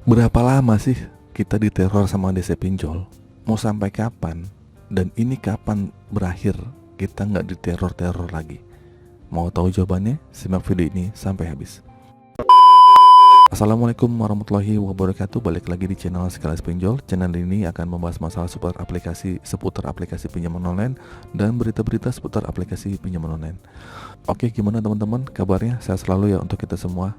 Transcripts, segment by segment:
Berapa lama sih kita diteror sama DC pinjol? Mau sampai kapan? Dan ini kapan berakhir kita nggak diteror-teror lagi? Mau tahu jawabannya? Simak video ini sampai habis. Assalamualaikum warahmatullahi wabarakatuh. Balik lagi di channel Sekelas Pinjol. Channel ini akan membahas masalah seputar aplikasi pinjaman online dan berita-berita seputar aplikasi pinjaman online. Oke, gimana teman-teman kabarnya? Saya selalu ya untuk kita semua.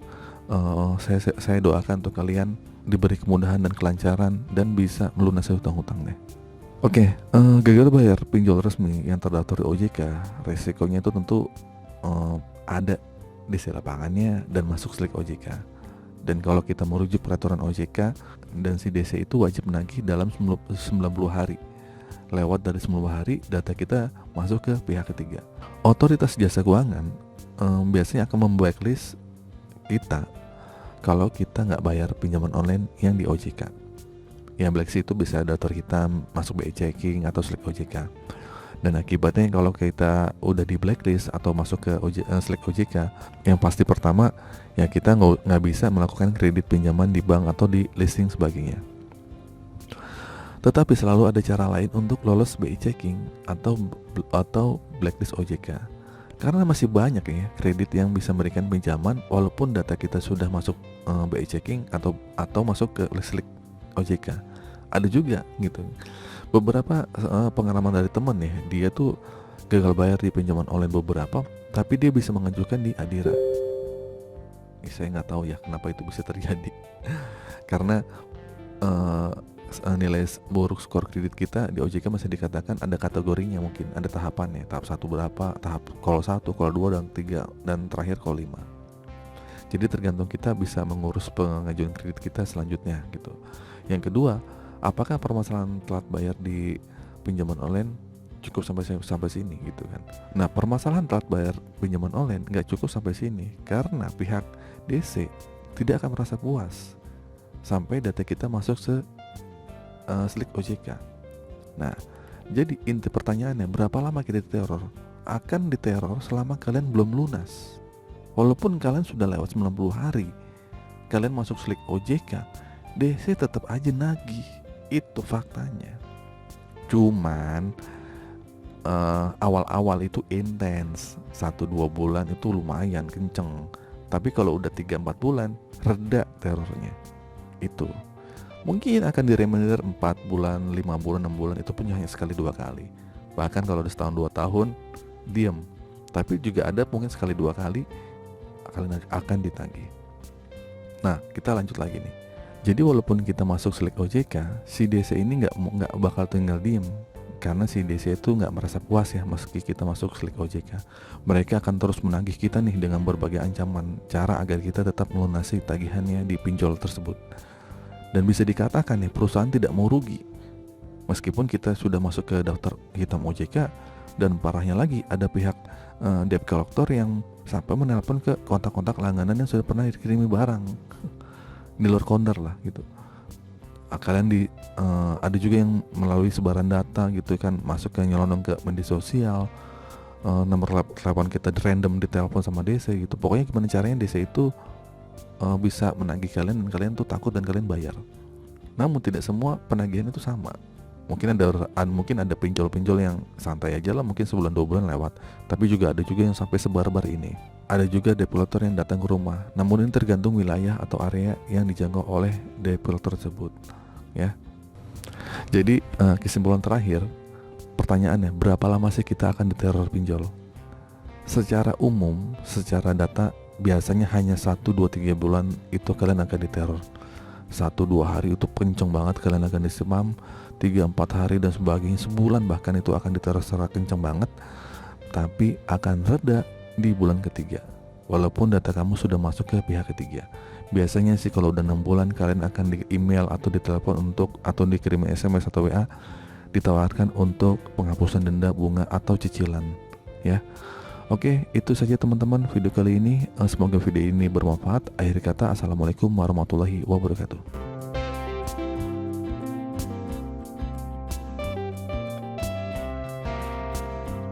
Saya doakan untuk kalian diberi kemudahan dan kelancaran dan bisa melunasi hutang-hutangnya. Oke, gagal bayar pinjol resmi yang terdaftar di OJK, resikonya itu tentu ada di lapangannya dan masuk slik OJK. Dan kalau kita merujuk peraturan OJK dan si DC itu wajib menagih dalam 90 hari. Lewat dari 90 hari data kita masuk ke pihak ketiga. Otoritas jasa keuangan biasanya akan memblacklist kita kalau kita nggak bayar pinjaman online yang di OJK. Yang blacklist itu bisa daftar kita masuk BI checking atau slik OJK. Dan akibatnya kalau kita udah di blacklist atau masuk ke slik OJK, yang pasti pertama ya kita nggak bisa melakukan kredit pinjaman di bank atau di leasing sebagainya. Tetapi selalu ada cara lain untuk lolos BI checking atau blacklist OJK. Karena masih banyak ya kredit yang bisa memberikan pinjaman walaupun data kita sudah masuk BI checking atau masuk ke slik OJK. Ada juga gitu. Beberapa pengalaman dari temen ya, dia tuh gagal bayar di pinjaman online beberapa, tapi dia bisa mengajukan di Adira. Saya nggak tahu ya kenapa itu bisa terjadi. Karena nilai buruk skor kredit kita di OJK masih dikatakan ada kategorinya, mungkin ada tahapannya, tahap 1 berapa, tahap call 1, call 2 dan 3 dan terakhir call 5. Jadi tergantung kita bisa mengurus pengajuan kredit kita selanjutnya gitu. Yang kedua, apakah permasalahan telat bayar di pinjaman online cukup sampai sini gitu kan. Nah, permasalahan telat bayar pinjaman online nggak cukup sampai sini karena pihak DC tidak akan merasa puas sampai data kita masuk slik OJK. Nah, jadi inti pertanyaannya, berapa lama kita diteror? Akan diteror selama kalian belum lunas. Walaupun kalian sudah lewat 90 hari, kalian masuk slik OJK, DC tetap aja nagih. Itu faktanya. Cuman awal-awal itu intens, 1-2 bulan itu lumayan kenceng. Tapi kalau udah 3-4 bulan, reda terornya. Itu mungkin akan diremedier 4 bulan, 5 bulan, 6 bulan, itu pun hanya sekali 2 kali. Bahkan kalau udah setahun 2 tahun, diem. Tapi juga ada mungkin sekali 2 kali kalian akan ditagih. Nah, kita lanjut lagi nih. Jadi walaupun kita masuk slik OJK, si DC ini nggak bakal tinggal diem. Karena si DC itu nggak merasa puas ya meski kita masuk slik OJK. Mereka akan terus menagih kita nih dengan berbagai ancaman cara agar kita tetap melunasi tagihannya di pinjol tersebut. Dan bisa dikatakan nih perusahaan tidak mau rugi meskipun kita sudah masuk ke daftar hitam OJK. Dan parahnya lagi ada pihak debt collector yang sampai menelpon ke kontak-kontak langganan yang sudah pernah dikirimi barang di luar konder lah gitu. Kalian ada juga yang melalui sebaran data gitu kan, masuk ke nyelonong ke media sosial, nomor telepon kita random ditelepon sama DC gitu. Pokoknya gimana caranya DC itu bisa menagih kalian dan kalian tuh takut dan kalian bayar. Namun tidak semua penagihan itu sama. Mungkin ada pinjol-pinjol yang santai aja lah, mungkin sebulan 2 bulan lewat. Tapi juga ada juga yang sampai sebar-bar ini. Ada juga developer yang datang ke rumah. Namun ini tergantung wilayah atau area yang dijangkau oleh developer tersebut, ya. Jadi kesimpulan terakhir, pertanyaannya, berapa lama sih kita akan diteror pinjol? Secara umum, secara data, biasanya hanya 1-2-3 bulan itu kalian akan diteror. 1-2 hari itu kenceng banget kalian akan disemam. 3-4 hari dan sebagainya, sebulan bahkan itu akan diteror secara kenceng banget. Tapi akan reda di bulan ketiga walaupun data kamu sudah masuk ke pihak ketiga. Biasanya sih kalau udah 6 bulan kalian akan di email atau ditelepon atau dikirim SMS atau WA ditawarkan untuk penghapusan denda, bunga atau cicilan, ya. Oke, itu saja teman-teman video kali ini. Semoga video ini bermanfaat. Akhir kata, assalamualaikum warahmatullahi wabarakatuh.